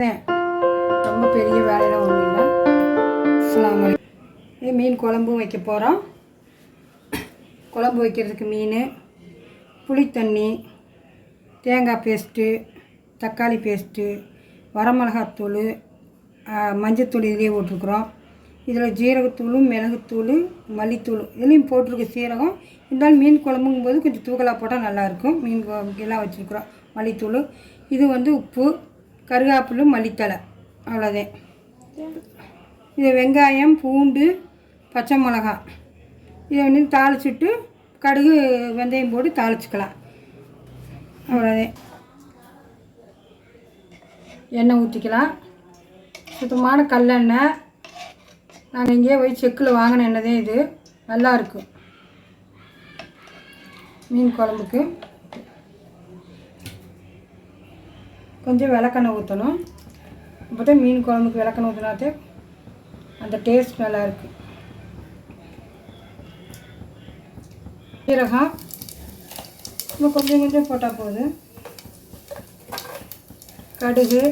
ரொம்ப பெரிய வேலையெல்லாம் ஒன்றும் இல்லை. அஸ்ஸலாமு அலைக்கும். இது மீன் குழம்பும் வைக்க போகிறோம். குழம்பு வைக்கிறதுக்கு மீன், புளித்தண்ணி, தேங்காய் பேஸ்ட்டு, தக்காளி பேஸ்ட்டு, வரமிளகாத்தூள், மஞ்சத்தூள் இதிலே போட்டிருக்குறோம். இதில் ஜீரகத்தூளும் மிளகுத்தூள் மல்லித்தூள் இதுலேயும் போட்டிருக்கு சீரகம். இருந்தாலும் மீன் குழம்புங்கும்போது கொஞ்சம் தூக்கலாக போட்டால் நல்லாயிருக்கும். மீன் குழம்புக்கெல்லாம் வச்சுருக்குறோம் மல்லித்தூள். இது உப்பு, கருவேப்பிலை, மல்லித்தழை, அவ்வளோதான். இது வெங்காயம், பூண்டு, பச்சை மிளகா இதை தாளிச்சுட்டு கடுகு வெந்தயம் போட்டு தாளிச்சுக்கலாம். அவ்வளோதான். எண்ணெய் ஊற்றிக்கலாம். சுத்தமான கல்லெண்ணெய். நாங்கள் இங்கேயே போய் செக்கில் வாங்கின எண்ணெய் தான் இது. நல்லாயிருக்கும் மீன் குழம்புக்கு. கொஞ்சம் விளக்கெண்ணெய் ஊற்றணும். அப்போ தான் மீன் குழம்புக்கு விளக்கெண்ணெய் ஊற்றினாத்தே அந்த டேஸ்ட் நல்லாயிருக்கு. சீரகம் இன்னும் கொஞ்சம் கொஞ்சம் போட்டால் போதும். கடுகு,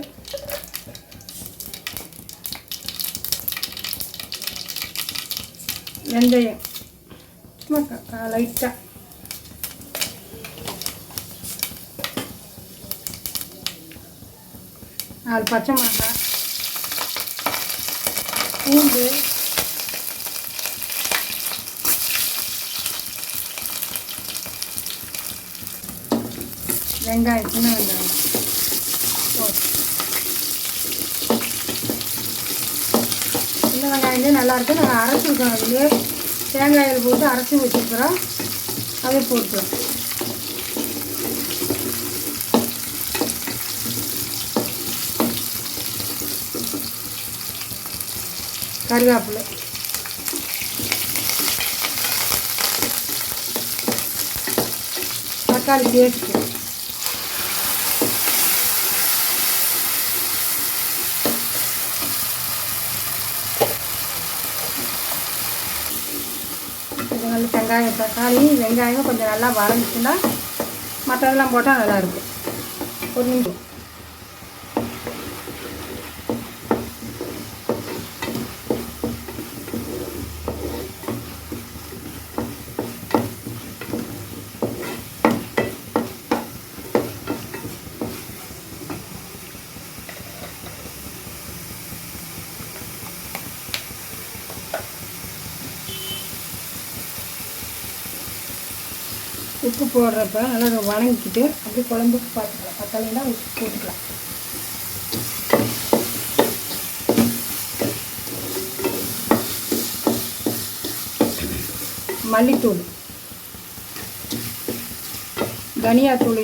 வெந்தயம் சும்மா லைட்டாக, நாலு பச்சை மிளகாய், பூண்டு, வெங்காயம், சின்ன வெங்காயம் சின்ன வெங்காயம் நல்லாயிருக்கும். நாங்கள் அரைச்சிருக்கோம். அதுலேயே தேங்காயில் போட்டு அரைச்சி வச்சுருக்குறோம். அதை போட்டுருவோம். கருவேப்பிலை, தக்காளி பேஸ்ட்டு, இது நல்ல தக்காளி வெங்காயம் கொஞ்சம் நல்லா வதங்கிச்சுன்னா மற்றதெல்லாம் போட்டால் நல்லாயிருக்கும். ஒரு நிமிஷம். உப்பு போடுறப்ப நல்லா வணங்கிக்கிட்டு அப்படியே குழம்புக்கு பார்த்துக்கலாம். பத்தலைன்னா உப்பு போட்டுக்கலாம். மல்லித்தூள், தனியாத்தூள்,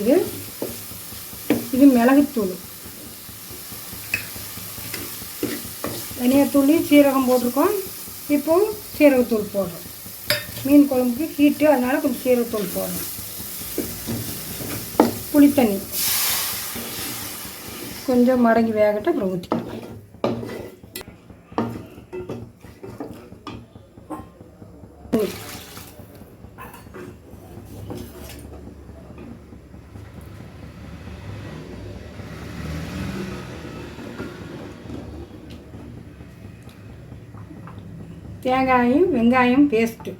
இது மிளகுத்தூள். தனியாத்தூள் சீரகம் போட்டிருக்கோம். இப்போது சீரகத்தூள் போடுறோம். மீன் குழம்புக்கு ஹீட்டு, அதனால் கொஞ்சம் சீரகத்தூள் போடணும். புளித்தண்ணி கொஞ்சம் மடங்கி வேகட்டும், அப்புறம் ஊற்றிக்கலாம். தேங்காயும் வெங்காயம் பேஸ்ட்டு,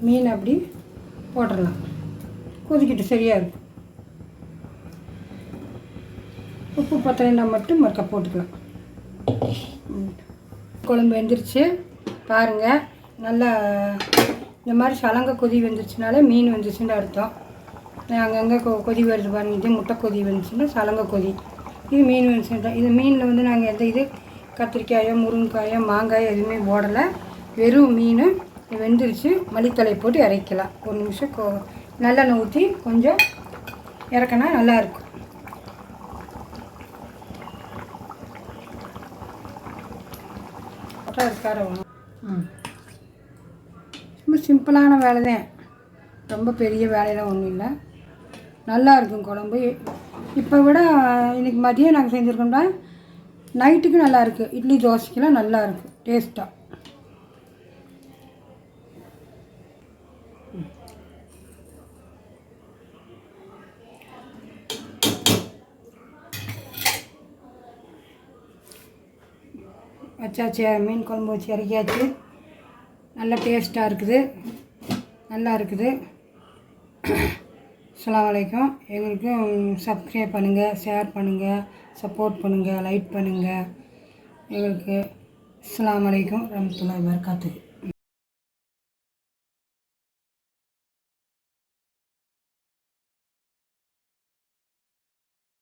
மீன் அப்படி போட்டுடலாம். கொதிக்கிட்டு சரியாக இருக்கும். உப்பு பத்தலைன்னா மட்டும் மறுக்க போட்டுக்கலாம். குழம்பு வெந்துருச்சு பாருங்கள். நல்லா இந்த மாதிரி சலங்கை கொதி வெந்துருச்சுனாலே மீன் வெந்துருச்சுன்னு அர்த்தம். அங்கங்கே கொதி வருது பாருங்க. இது முட்டை கொதி வந்துச்சுன்னா சலங்கை கொதி. இது மீன் வெந்துச்சுன்னா இது மீனில் நாங்கள் எந்த இது கத்திரிக்காயோ முருங்கைக்காயோ மாங்காயோ எதுவுமே போடலை. வெறும் மீன் வெந்துருச்சு. மல்லித்தழை போட்டு இறக்கலாம். ஒரு நிமிஷம் நல்லெண்ணெய் ஊற்றி கொஞ்சம் இறக்கினா நல்லாயிருக்கும். ரொம்ப சிம்பிளான வேலை தான். ரொம்ப பெரிய வேலையெல்லாம் ஒன்றும் இல்லை. நல்லாயிருக்கும் குழம்பு. இப்போ விட இன்றைக்கி மதியம் நாங்கள் செஞ்சுருக்கோம்னா நைட்டுக்கு நல்லாயிருக்கு. இட்லி தோசைக்கெல்லாம் நல்லாயிருக்கு டேஸ்ட்டாக. வச்சாச்சு, மீன் குழம்பு வச்சு இறக்கியாச்சு. நல்லா டேஸ்ட்டாக இருக்குது, நல்லா இருக்குது. அஸ்ஸலாமு அலைக்கும். எங்களுக்கும் சப்ஸ்கிரைப் பண்ணுங்கள், ஷேர் பண்ணுங்கள், சப்போர்ட் பண்ணுங்கள், லைக் பண்ணுங்கள் எங்களுக்கு. அஸ்ஸலாமு அலைக்கும் வரஹ்மத்துல்லாஹி வபரகாத்துஹு.